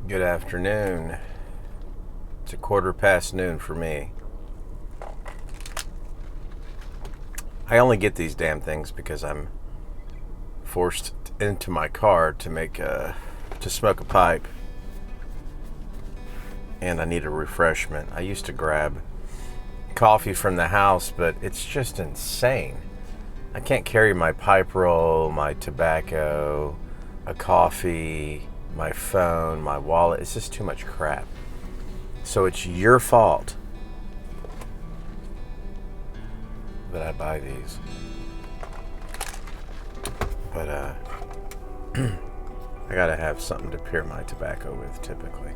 Good afternoon. It's a 1:15 for me. I only get these damn things because I'm forced into my car to smoke a pipe, and I need a refreshment. I used to grab coffee from the house, but it's just insane. I can't carry my pipe roll, my tobacco, a coffee, my phone, my wallet. It's just too much crap. So it's your fault that I buy these. But I gotta have something to pair my tobacco with typically.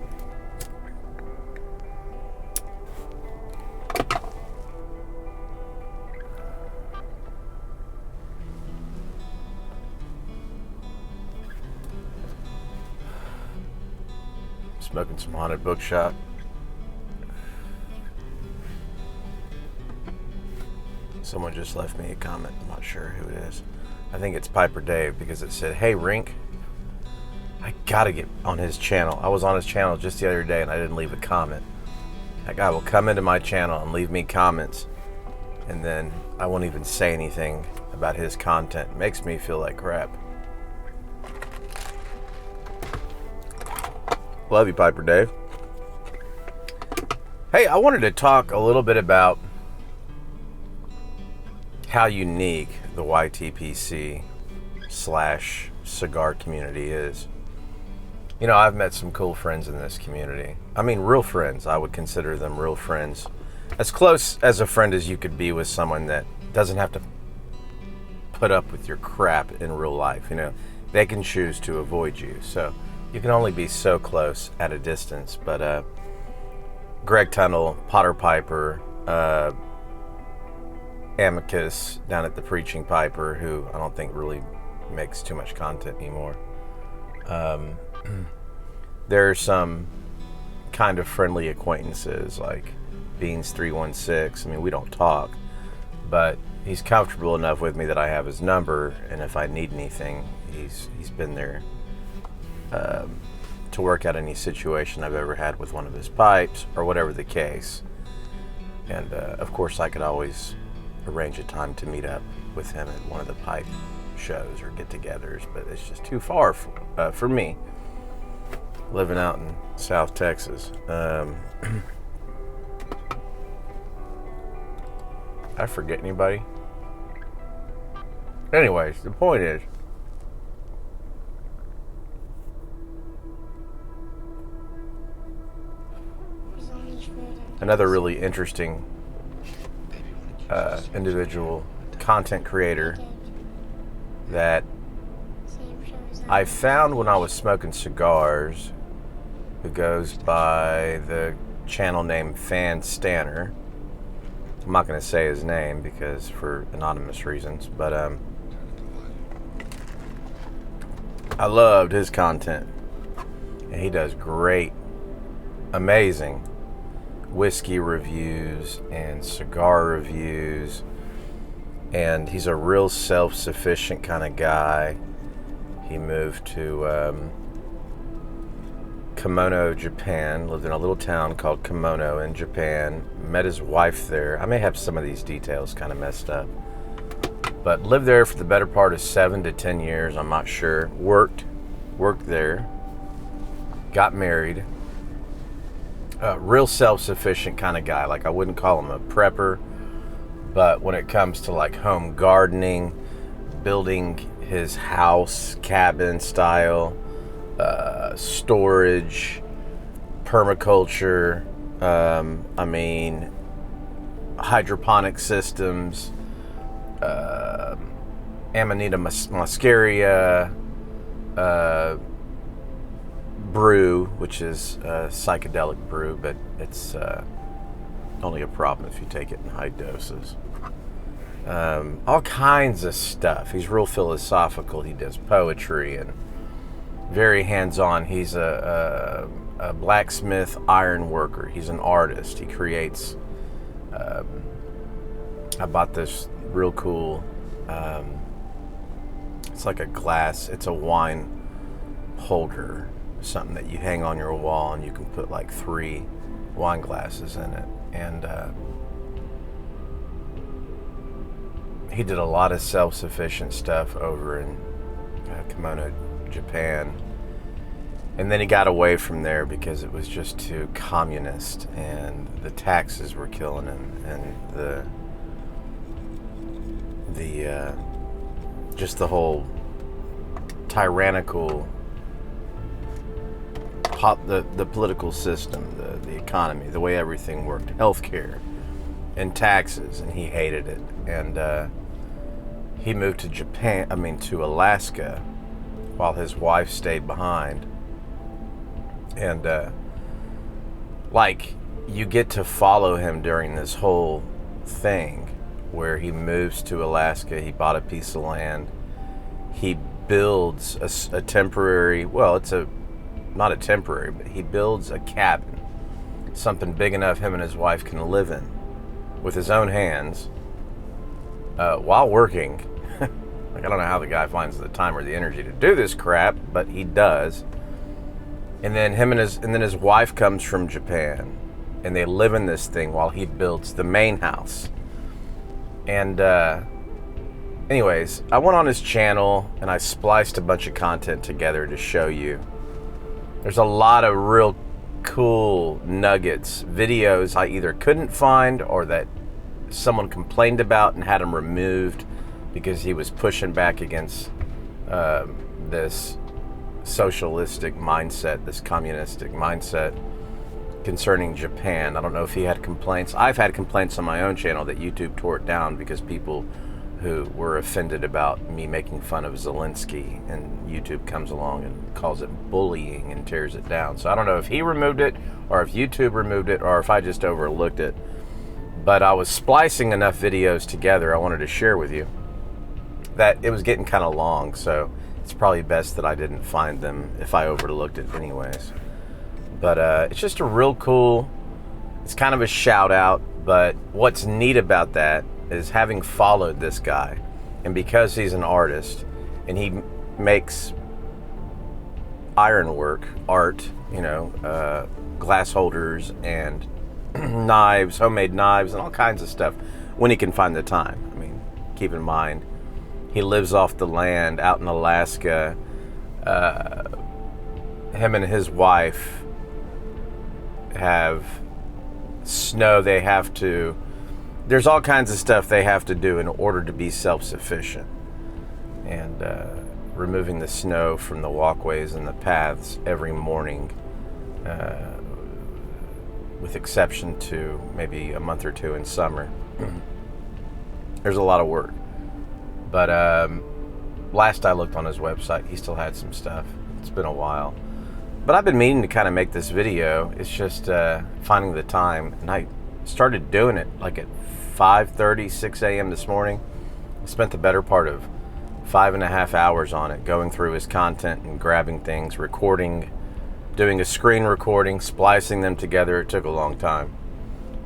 Smoking some haunted bookshop. Someone just left me a comment. I'm not sure who it is. I think it's Piper Dave because it said, "Hey Rink, I gotta get on his channel." I was on his channel just the other day and I didn't leave a comment. That guy will come into my channel and leave me comments, and then I won't even say anything about his content. It makes me feel like crap. Love you, Piper Dave. Hey, I wanted to talk a little bit about how unique the YTPC / cigar community is. You know, I've met some cool friends in this community. I mean, real friends. I would consider them real friends. As close as a friend as you could be with someone that doesn't have to put up with your crap in real life. You know, they can choose to avoid you. So you can only be so close at a distance. But Greg Tunnel, Potter Piper, Amicus down at the Preaching Piper, who I don't think really makes too much content anymore. There are some kind of friendly acquaintances like Beans 316. I mean, we don't talk, but he's comfortable enough with me that I have his number, and if I need anything, he's been there to work out any situation I've ever had with one of his pipes or whatever the case. And of course, I could always arrange a time to meet up with him at one of the pipe shows or get-togethers, but it's just too far for me living out in South Texas. I forget anybody? Anyways, the point is, another really interesting individual content creator that I found when I was smoking cigars, who goes by the channel name Fan Stanner. I'm not going to say his name because for anonymous reasons, but I loved his content, and he does great, amazing whiskey reviews and cigar reviews, and he's a real self-sufficient kind of guy. He moved to Kimono, Japan, lived in a little town called Kimono in Japan, met his wife there. I may have some of these details kind of messed up, but lived there for the better part of 7 to 10 years, I'm not sure. Worked there, got married. Real self-sufficient kind of guy. Like, I wouldn't call him a prepper, but when it comes to like home gardening, building his house cabin style, storage, permaculture, I mean, hydroponic systems, Amanita muscaria, brew, which is a psychedelic brew, but it's only a problem if you take it in high doses. All kinds of stuff. He's real philosophical. He does poetry and very hands-on. He's a blacksmith iron worker. He's an artist. He creates. I bought this real cool. It's like a glass. It's a wine holder. something that you hang on your wall, and you can put like 3 wine glasses in it. And he did a lot of self-sufficient stuff over in Kimono, Japan. And then he got away from there because it was just too communist, and the taxes were killing him, and the just the whole tyrannical the political system, the economy, the way everything worked, healthcare and taxes, and he hated it. And he moved to to Alaska, while his wife stayed behind. And you get to follow him during this whole thing where he moves to Alaska. He bought a piece of land. He builds a temporary, well, it's not a temporary, but he builds a cabin, something big enough him and his wife can live in with his own hands while working. I don't know how the guy finds the time or the energy to do this crap, but he does. And then his wife comes from Japan, and they live in this thing while he builds the main house. And anyways, I went on his channel and I spliced a bunch of content together to show you. There's a lot of real cool nuggets, videos I either couldn't find or that someone complained about and had him removed because he was pushing back against this socialistic mindset, this communistic mindset concerning Japan. I don't know if he had complaints. I've had complaints on my own channel that YouTube tore it down because people who were offended about me making fun of Zelensky, and YouTube comes along and calls it bullying and tears it down. So I don't know if he removed it or if YouTube removed it or if I just overlooked it. But I was splicing enough videos together I wanted to share with you that it was getting kind of long, so it's probably best that I didn't find them if I overlooked it anyways. But it's just a real cool, it's kind of a shout out, but what's neat about that is having followed this guy, and because he's an artist and he makes ironwork, art, glass holders and knives, homemade knives and all kinds of stuff when he can find the time. I mean, keep in mind, he lives off the land out in Alaska. Him and his wife have snow. There's all kinds of stuff they have to do in order to be self-sufficient. And removing the snow from the walkways and the paths every morning, with exception to maybe a month or two in summer. There's a lot of work. But last I looked on his website, he still had some stuff. It's been a while. But I've been meaning to kind of make this video. It's just finding the time. And I started doing it like at 5:30, 6 a.m. this morning. I spent the better part of 5.5 hours on it, going through his content and grabbing things, recording, doing a screen recording, splicing them together. It took a long time.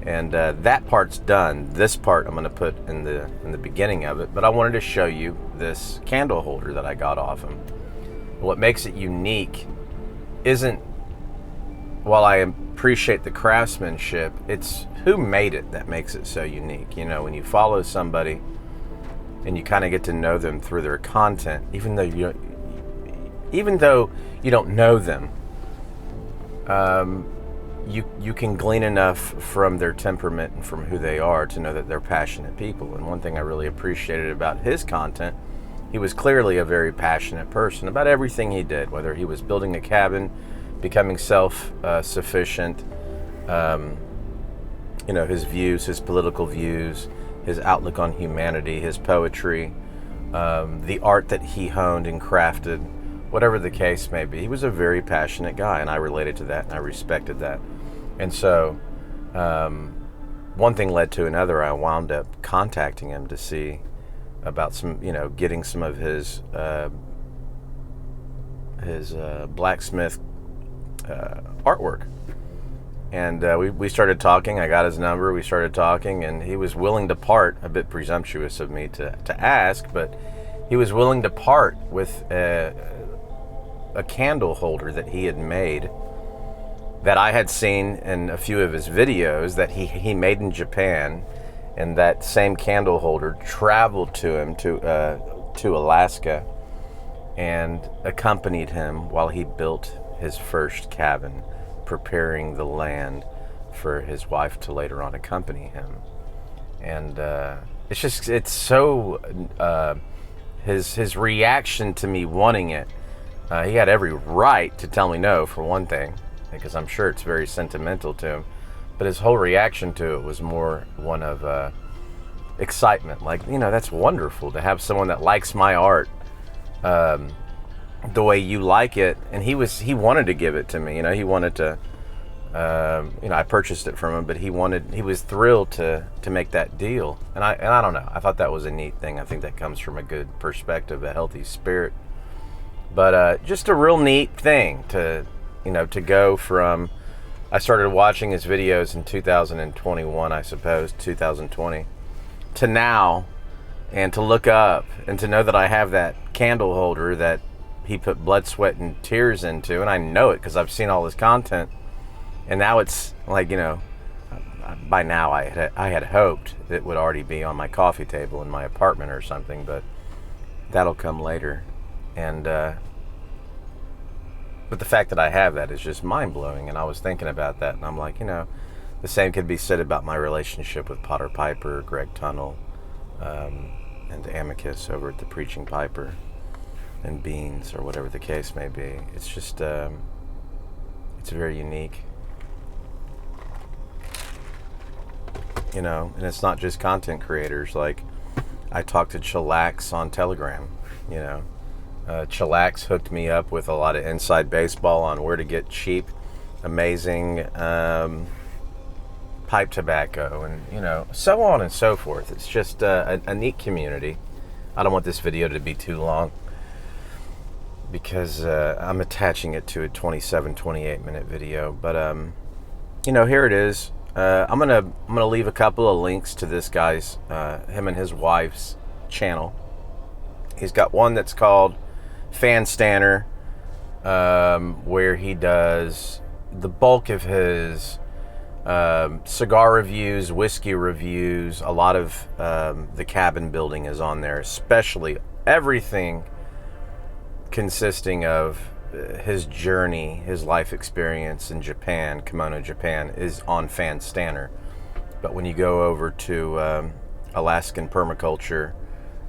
And that part's done. This part I'm going to put in the beginning of it. But I wanted to show you this candle holder that I got off him. What makes it unique isn't, while I appreciate the craftsmanship, it's who made it that makes it so unique. When you follow somebody and you kind of get to know them through their content, even though you don't know them, you can glean enough from their temperament and from who they are to know that they're passionate people. And one thing I really appreciated about his content, he was clearly a very passionate person about everything he did, whether he was building a cabin, becoming self-sufficient, his views, his political views, his outlook on humanity, his poetry, the art that he honed and crafted, whatever the case may be. He was a very passionate guy, and I related to that, and I respected that. And so one thing led to another. I wound up contacting him to see about some, getting some of his blacksmith artwork. And we started talking. I got his number. We started talking, and he was willing to part. A bit presumptuous of me to ask, but he was willing to part with a candle holder that he had made that I had seen in a few of his videos that he made in Japan, and that same candle holder traveled to him to Alaska and accompanied him while he built his first cabin, preparing the land for his wife to later on accompany him. And it's so his reaction to me wanting it. He had every right to tell me no, for one thing, because I'm sure it's very sentimental to him. But his whole reaction to it was more one of excitement. Like, that's wonderful to have someone that likes my art the way you like it. And he wanted to give it to me. He wanted to. I purchased it from him, but he was thrilled to make that deal. And I don't know. I thought that was a neat thing. I think that comes from a good perspective, a healthy spirit. But just a real neat thing to go from. I started watching his videos in 2021, I suppose, 2020, to now, and to look up and to know that I have that candle holder that he put blood, sweat, and tears into, and I know it because I've seen all his content. And now it's like, by now I had hoped it would already be on my coffee table in my apartment or something, but that'll come later. And but the fact that I have that is just mind-blowing. And I was thinking about that, and I'm like, the same could be said about my relationship with Potter Piper, Greg Tunnell, and Amicus over at the Preaching Piper, and Beans, or whatever the case may be. It's just, it's very unique. And it's not just content creators. Like, I talked to Chillax on Telegram. Chillax hooked me up with a lot of inside baseball on where to get cheap, amazing pipe tobacco, and so on and so forth. It's just a neat community. I don't want this video to be too long because I'm attaching it to a 28 minute video. But here it is. I'm gonna leave a couple of links to this guy's, him and his wife's channel. He's got one that's called Fan Stanner, where he does the bulk of his cigar reviews, whiskey reviews. A lot of the cabin building is on there, especially everything consisting of his journey, his life experience in Japan, Kimono, Japan, is on Fan Stanner. But when you go over to Alaskan permaculture,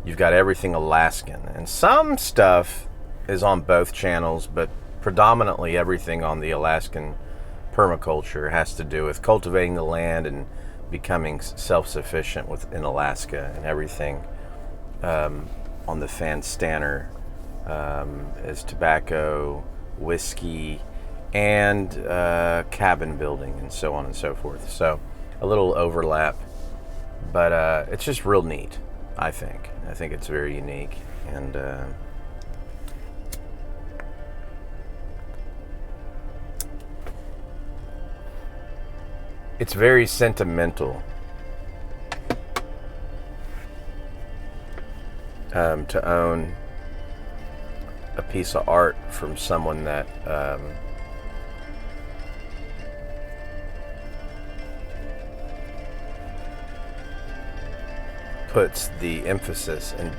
you've got everything Alaskan. And some stuff is on both channels, but predominantly everything on the Alaskan permaculture has to do with cultivating the land and becoming self-sufficient within Alaska. And everything on the Fan Stanner is tobacco, whiskey, and cabin building, and so on and so forth. So a little overlap, but it's just real neat. I think it's very unique, and it's very sentimental to own a piece of art from someone that puts the emphasis and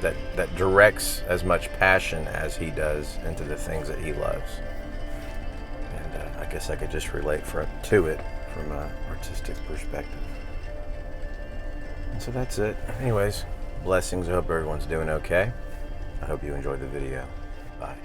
that directs as much passion as he does into the things that he loves. And I guess I could just relate to it from an artistic perspective. And so that's it. Anyways, blessings. I hope everyone's doing okay. I hope you enjoyed the video. Bye.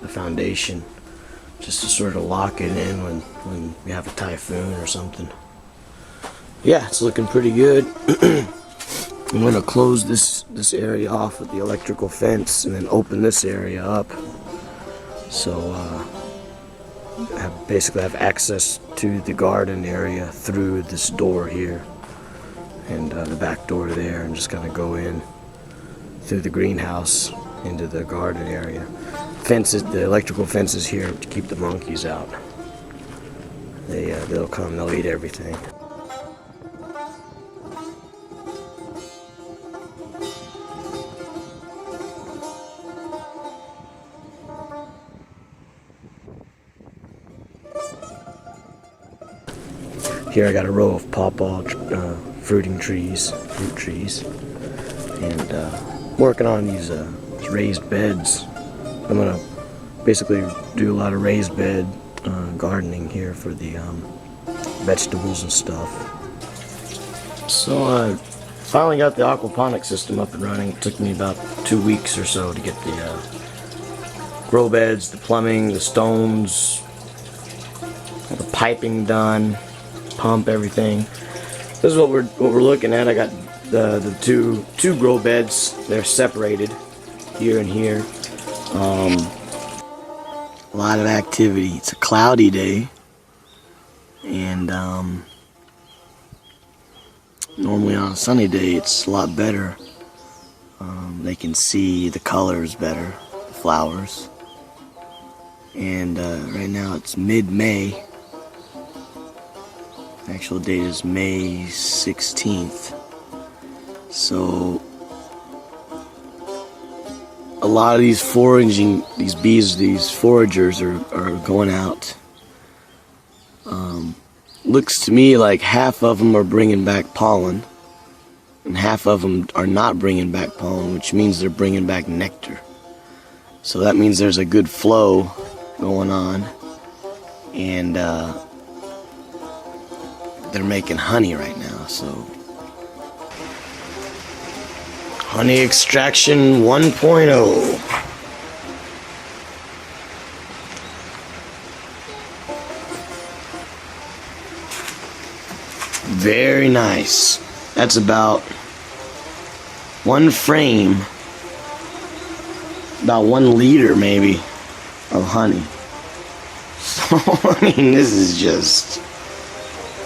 foundation, just to sort of lock it in when we have a typhoon or something. Yeah, it's looking pretty good. I'm gonna close this area off with the electrical fence and then open this area up, so basically have access to the garden area through this door here and the back door there, and just kind of go in through the greenhouse into the garden area. Fences, the electrical fences here to keep the monkeys out. They'll come, they'll eat everything. Here I got a row of pawpaw fruit trees, and working on these raised beds. I'm gonna basically do a lot of raised bed gardening here for the vegetables and stuff. So I finally got the aquaponics system up and running. It took me about 2 weeks or so to get the grow beds, the plumbing, the stones, the piping done, pump, everything. This is what we're looking at. I got the two grow beds. They're separated here and here. A lot of activity. It's a cloudy day, and normally on a sunny day it's a lot better. They can see the colors better, the flowers. And right now it's mid-May. The actual date is May 16th. So a lot of these these foragers are going out. Looks to me like half of them are bringing back pollen, and half of them are not bringing back pollen, which means they're bringing back nectar. So that means there's a good flow going on, and they're making honey right now. So honey extraction 1.0. Very nice. That's about one frame, about 1 liter maybe of honey. So I mean, this is just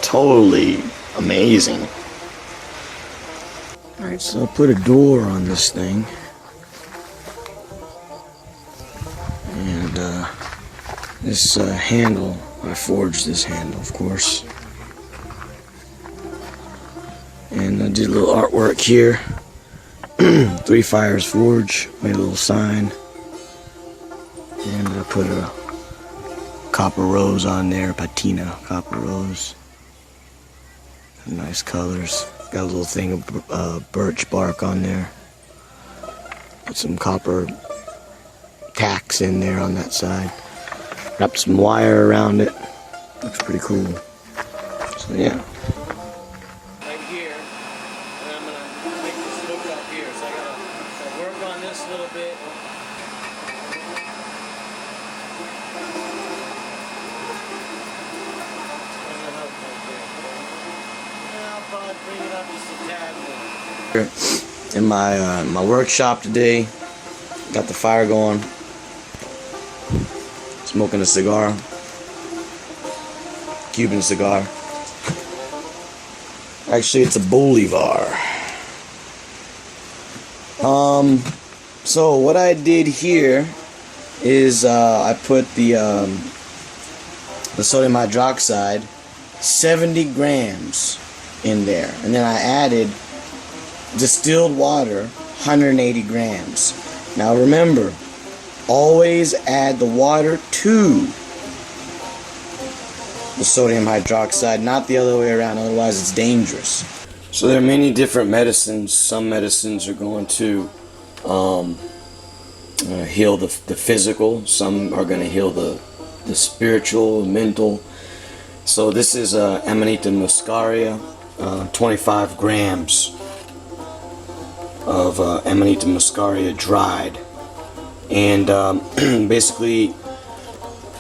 totally amazing. Alright, so I'll put a door on this thing. And this handle, I forged this handle, of course. And I did a little artwork here. 3 Fires Forge, made a little sign. And I put a copper rose on there, patina copper rose. Nice colors. Got a little thing of birch bark on there. Put some copper tacks in there on that side. Wrapped some wire around it. Looks pretty cool. So yeah. Right here, and I'm gonna make this hook up here. So I gotta work on this a little bit. Bring it up just a tad more. In my workshop today, got the fire going, smoking a cigar, Cuban cigar. Actually, it's a Bolivar. So what I did here is I put the sodium hydroxide, 70 grams. In there, and then I added distilled water, 180 grams. Now remember, always add the water to the sodium hydroxide, not the other way around, otherwise it's dangerous. So there are many different medicines. Some medicines are going to heal the physical, some are going to heal the spiritual, mental. So this is Amanita muscaria. 25 grams of Amanita muscaria dried. And basically,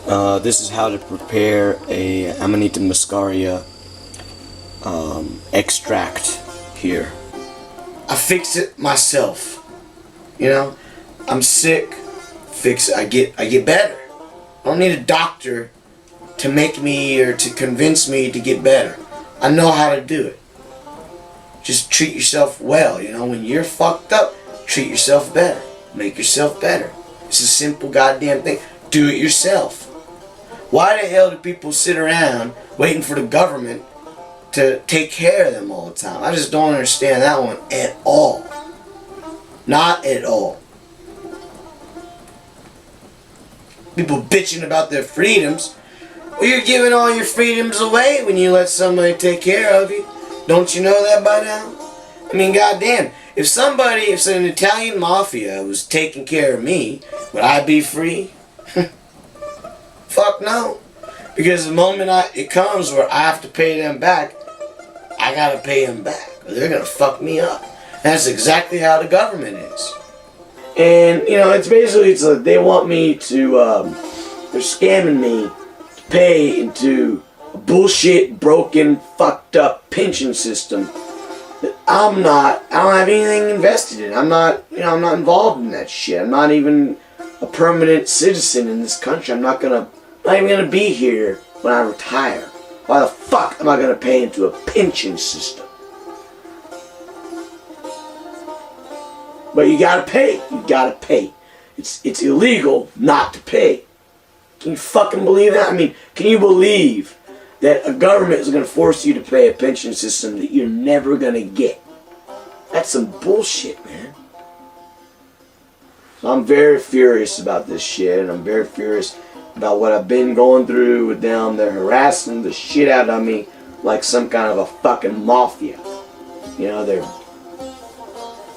this is how to prepare a Amanita muscaria extract here. I fix it myself. You know, I'm sick. Fix it. I get better. I don't need a doctor to make me or to convince me to get better. I know how to do it. Just treat yourself well. You know, when you're fucked up, treat yourself better. Make yourself better. It's a simple goddamn thing. Do it yourself. Why the hell do people sit around waiting for the government to take care of them all the time? I just don't understand that one at all. Not at all. People bitching about their freedoms. Well, you're giving all your freedoms away when you let somebody take care of you. Don't you know that by now? I mean, goddamn. If an Italian mafia was taking care of me, would I be free? Fuck no. Because the moment it comes where I have to pay them back, I gotta pay them back. Or they're gonna fuck me up. And that's exactly how the government is. And, you know, it's basically, they want me to, they're scamming me to pay into a bullshit, broken, fucked up pension system that I don't have anything invested in. I'm not involved in that shit. I'm not even a permanent citizen in this country. I'm not even gonna be here when I retire. Why the fuck am I gonna pay into a pension system? But you gotta pay. You gotta pay. It's illegal not to pay. Can you fucking believe that? I mean, can you believe that a government is gonna force you to pay a pension system that you're never gonna get? That's some bullshit, man. So I'm very furious about this shit, and I'm very furious about what I've been going through with them. They're harassing the shit out of me like some kind of a fucking mafia. You know,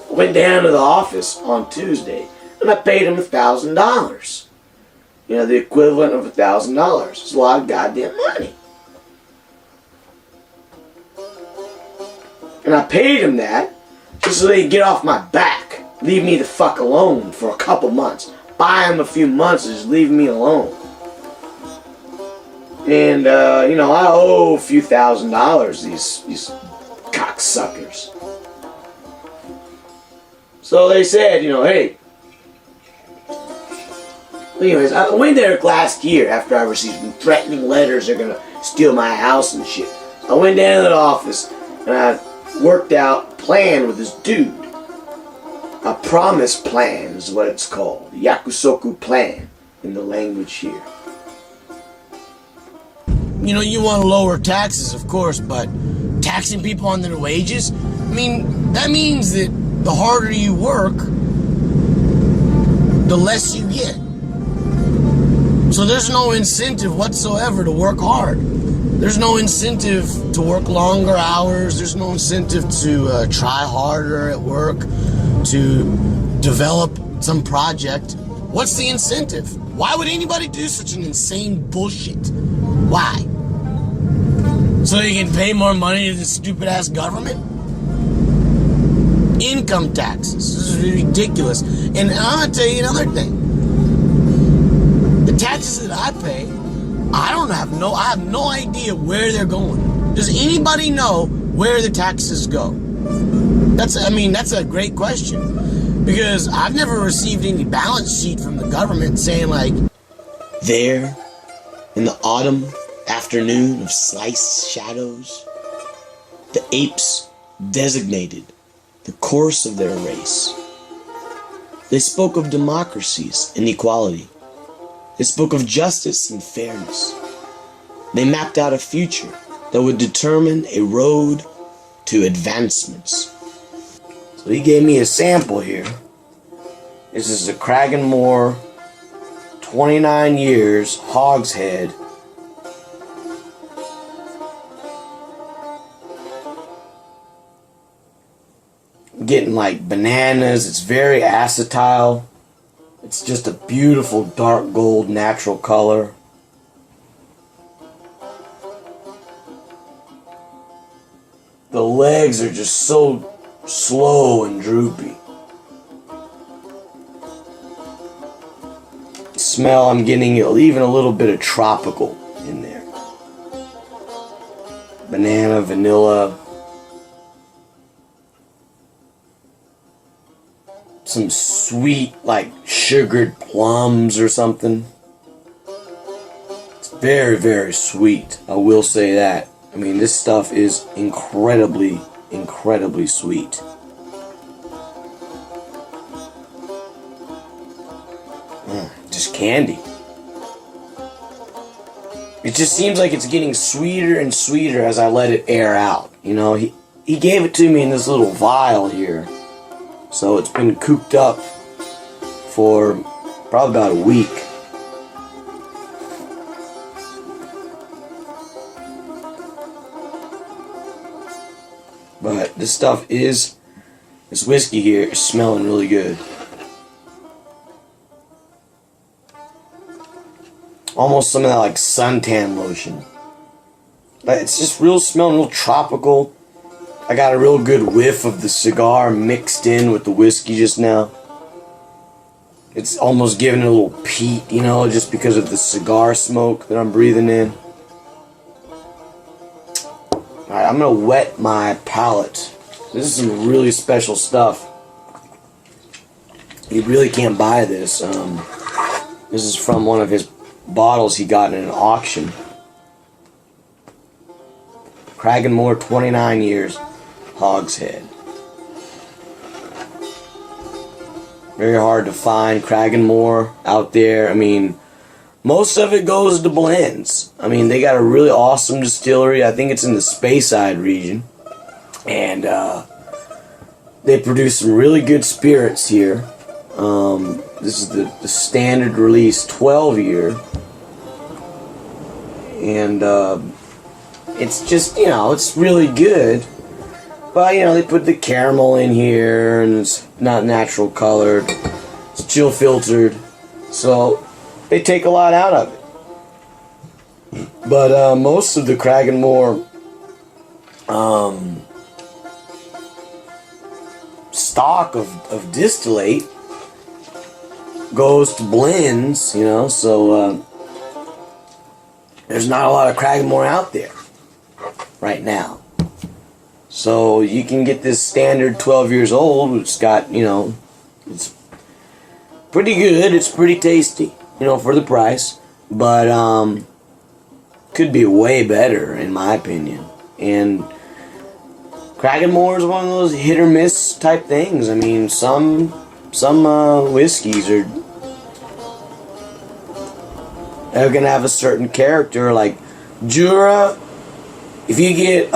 I went down to the office on Tuesday and I paid them $1,000. You know, the equivalent of $1,000. It's a lot of goddamn money. And I paid them that just so they could get off my back. Leave me the fuck alone for a couple months. Buy them a few months and just leave me alone. And, you know, I owe a few $1,000s, these cocksuckers. So they said, you know, hey. Anyways, I went there last year after I received some threatening letters they're gonna steal my house and shit. I went down to the office and I worked out a plan with this dude. A promise plan is what it's called. The Yakusoku plan in the language here. You know, you want to lower taxes, of course, but taxing people on their wages? I mean, that means that the harder you work, the less you get. So there's no incentive whatsoever to work hard. There's no incentive to work longer hours. There's no incentive to try harder at work, to develop some project. What's the incentive? Why would anybody do such an insane bullshit? Why? So you can pay more money to the stupid ass government? Income taxes. This is ridiculous. And I'm gonna tell you another thing. The taxes that I pay, I have no idea where they're going. Does anybody know where the taxes go? That's a great question. Because I've never received any balance sheet from the government saying like, there, in the autumn afternoon of sliced shadows, the apes designated the course of their race. They spoke of democracies and equality. They spoke of justice and fairness. They mapped out a future that would determine a road to advancements. So he gave me a sample here. This is a Kraganmore, 29 years, hogshead. Getting like bananas. It's very acetyl. It's just a beautiful dark gold natural color. The legs are just so slow and droopy. smell, I'm getting even a little bit of tropical in there. Banana, vanilla. Some sweet, like sugared plums or something. It's very, very sweet. I will say that. I mean, this stuff is incredibly, incredibly sweet. Just candy. It just seems like it's getting sweeter and sweeter as I let it air out. You know, he gave it to me in this little vial here. So it's been cooped up for probably about a week. But this whiskey here is smelling really good. Almost some of that like suntan lotion. But it's just smelling real tropical. I got a real good whiff of the cigar mixed in with the whiskey just now. It's almost giving it a little peat, you know, just because of the cigar smoke that I'm breathing in. Alright, I'm going to wet my palate. This is some really special stuff. You really can't buy this. This is from one of his bottles he got in an auction. Cragganmore, 29 years, hogshead. Very hard to find Cragganmore out there. I mean, most of it goes to blends. I mean, they got a really awesome distillery. I think it's in the Speyside region. And they produce some really good spirits here. This is the standard release 12 year. And it's just, you know, it's really good. But, you know, they put the caramel in here, and it's not natural colored. It's chill filtered. So, they take a lot out of it. But most of the Cragganmore stock of distillate goes to blends, you know, so there's not a lot of Cragganmore out there right now. So you can get this standard 12 years old. It's got, you know, it's pretty good. It's pretty tasty, you know, for the price. But could be way better in my opinion. And Cragganmore is one of those hit or miss type things. I mean, some whiskeys are gonna have a certain character. Like Jura, if you get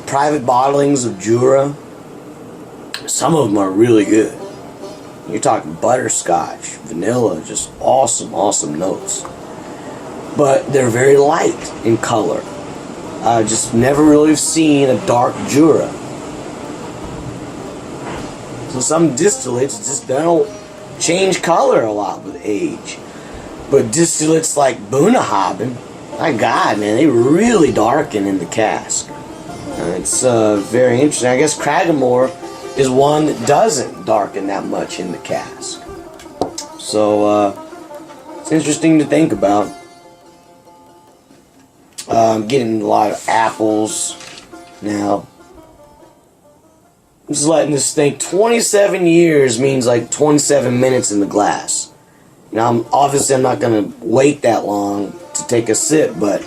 private bottlings of Jura, some of them are really good. You're talking butterscotch, vanilla, just awesome notes. But they're very light in color. I just never really have seen a dark Jura. So some distillates just they don't change color a lot with age. But distillates like Bunnahabhain, my God, man, they really darken in the cask. It's very interesting. I guess Cragganmore is one that doesn't darken that much in the cask. So it's interesting to think about. I'm getting a lot of apples now. I'm just letting this think. 27 years means like 27 minutes in the glass. Now, obviously I'm not going to wait that long to take a sip, but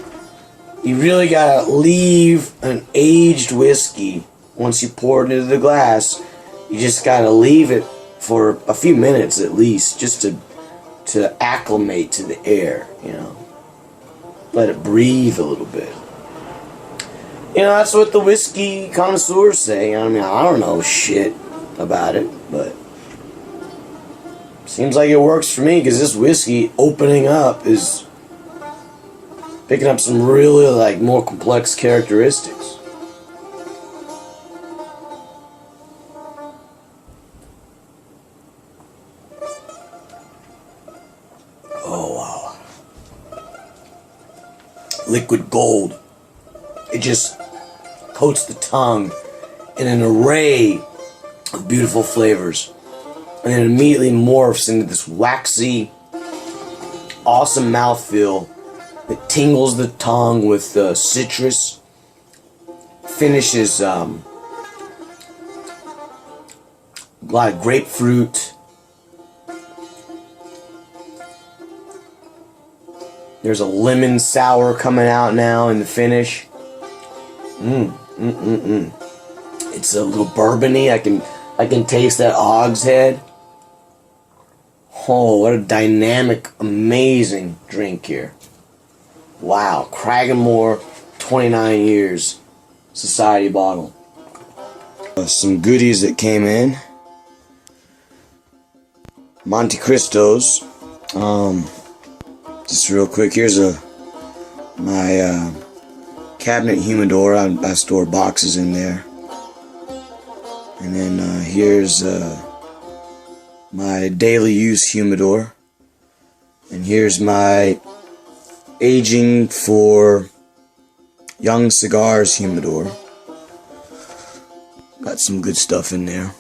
you really got to leave an aged whiskey. Once you pour it into the glass, you just got to leave it for a few minutes at least, just to acclimate to the air, you know. Let it breathe a little bit. You know, that's what the whiskey connoisseurs say. I mean, I don't know shit about it, but seems like it works for me, because this whiskey opening up is picking up some really, like, more complex characteristics. Oh, wow. Liquid gold. It just coats the tongue in an array of beautiful flavors. And then immediately morphs into this waxy, awesome mouthfeel. It tingles the tongue with citrus. Finishes a lot of grapefruit. There's a lemon sour coming out now in the finish. It's a little bourbony. I can taste that hogshead. Oh, what a dynamic, amazing drink here. Wow, Cragganmore, 29 years, society bottle. Some goodies that came in. Monte Cristos. Just real quick, here's my cabinet humidor. I store boxes in there. And then here's my daily use humidor. And here's my aging for young cigars humidor. Got some good stuff in there.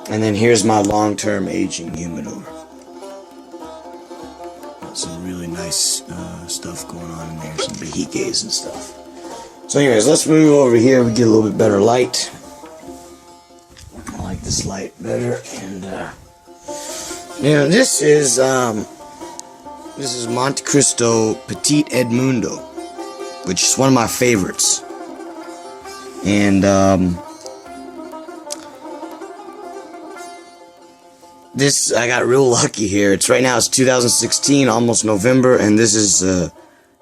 And then here's my long-term aging humidor. Got some really nice stuff going on in there. Some Bahiques and stuff. So anyways, let's move over here. We get a little bit better light. I like this light better. And this is Monte Cristo Petit Edmundo, which is one of my favorites. And this, I got real lucky here. It's right now, it's 2016, almost November, and this is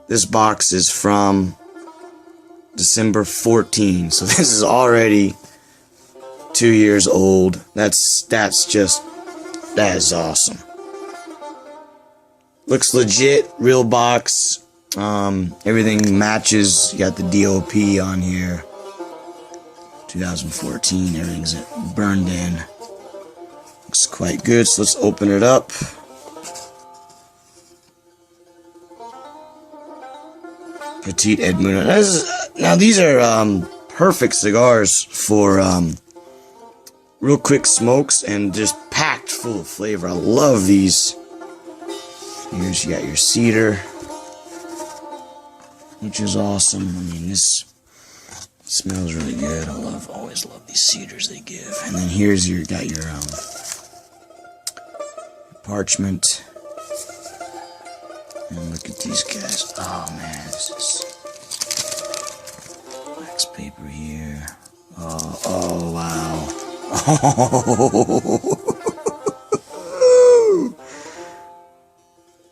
this box is from December 14. So this is already 2 years old. That is awesome. Looks legit, real box. Everything matches. You got the DOP on here. 2014, everything's burned in. Looks quite good, so let's open it up. Petit Edmundo. Now these are perfect cigars for real quick smokes and just packed full of flavor. I love these. Here's, you got your cedar, which is awesome. I mean, this smells really good. Always love these cedars they give. And then here's got your parchment. And look at these guys. Oh man, this is wax paper here. Oh wow. Oh.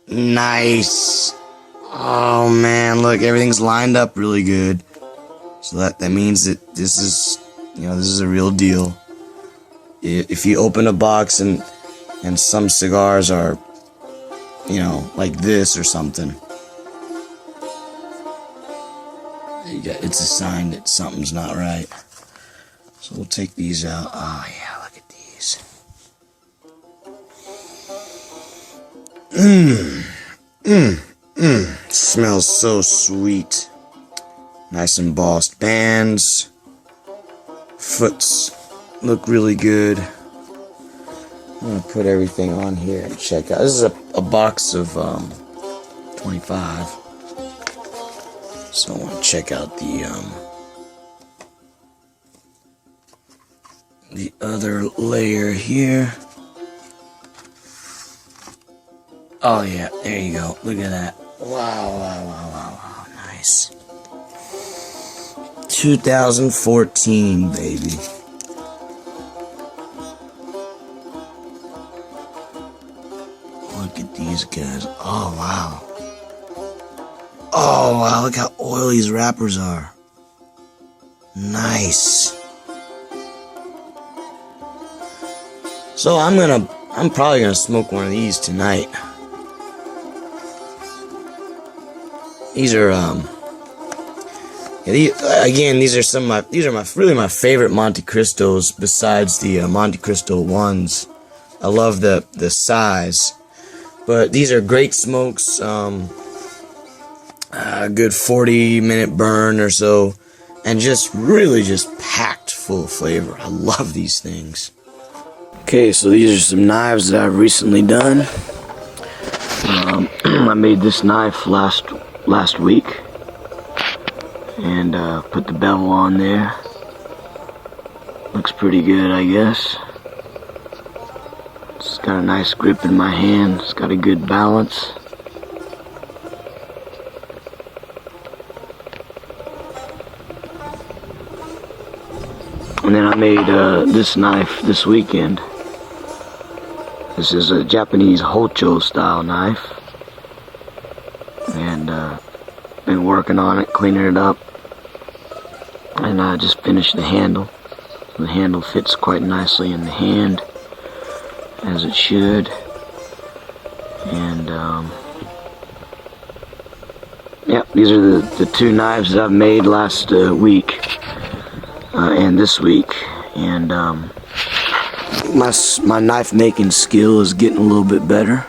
Nice. Oh man, look, everything's lined up really good. So that means that this is a real deal. If you open a box and some cigars are, like this or something, it's a sign that something's not right. So we'll take these out. Oh yeah, look at these. Smells so sweet. Nice embossed bands. Foots look really good. I'm gonna put everything on here and check out. This is a box of 25. So I want to check out the other layer here. Oh yeah, there you go. Look at that. Wow. Nice. 2014, baby. Look at these guys. Oh wow. Oh wow, look how oily these wrappers are. Nice. So I'm probably gonna smoke one of these tonight. These are these are really my favorite Monte Cristos besides the Monte Cristo ones. I love the size, but these are great smokes. A good 40-minute burn or so, and just packed full of flavor. I love these things. Okay, so these are some knives that I've recently done. I made this knife last week, and put the bevel on there. Looks pretty good, I guess. It's got a nice grip in my hand. It's got a good balance. And then I made this knife this weekend. This is a Japanese Hocho style knife. And been working on it, cleaning it up. And I just finished the handle. The handle fits quite nicely in the hand, as it should. And yeah, these are the two knives that I've made last week and this week. And my knife making skill is getting a little bit better.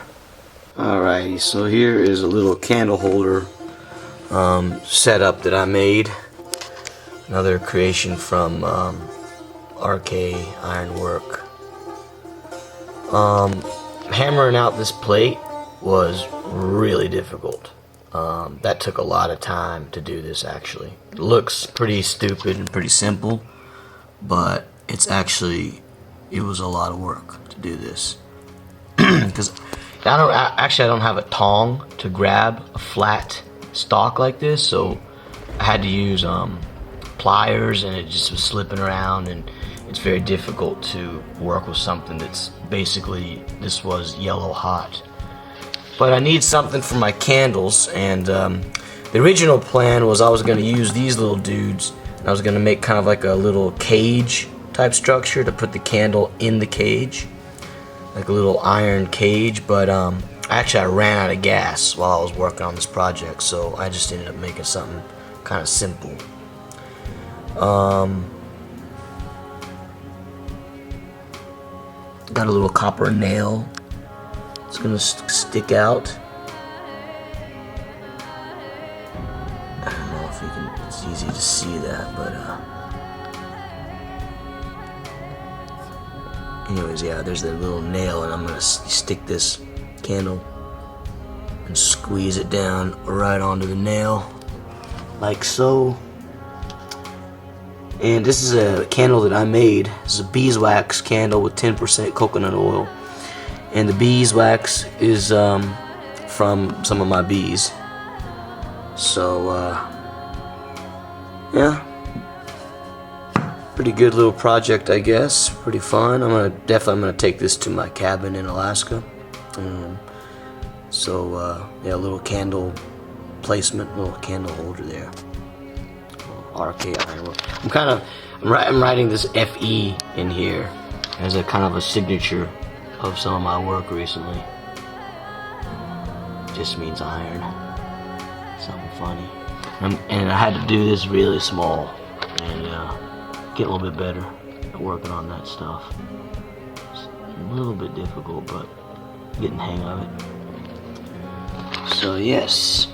Alrighty, so here is a little candle holder setup that I made. Another creation from RK Ironwork. Hammering out this plate was really difficult. That took a lot of time to do this, actually. It looks pretty stupid and pretty simple, but it was a lot of work to do this. Because I don't have a tong to grab a flat stock like this, so I had to use pliers, and it just was slipping around, and it's very difficult to work with something that's basically, this was yellow hot. But I need something for my candles, and the original plan was I was going to use these little dudes, and I was going to make kind of like a little cage type structure to put the candle in the cage, like a little iron cage. But actually I ran out of gas while I was working on this project, so I just ended up making something kind of simple. Got a little copper nail. It's gonna stick out. I don't know if you can, it's easy to see that, but anyways, yeah, there's that little nail, and I'm gonna stick this candle and squeeze it down right onto the nail, like so. And this is a candle that I made. This is a beeswax candle with 10% coconut oil. And the beeswax is from some of my bees. So, yeah. Pretty good little project, I guess. Pretty fun. I'm gonna take this to my cabin in Alaska. Yeah, a little candle placement, little candle holder there. RK Ironwork. I'm writing this FE in here as a kind of a signature of some of my work recently. Just means iron. Something funny. And I had to do this really small and get a little bit better at working on that stuff. It's a little bit difficult, but getting the hang of it. So yes.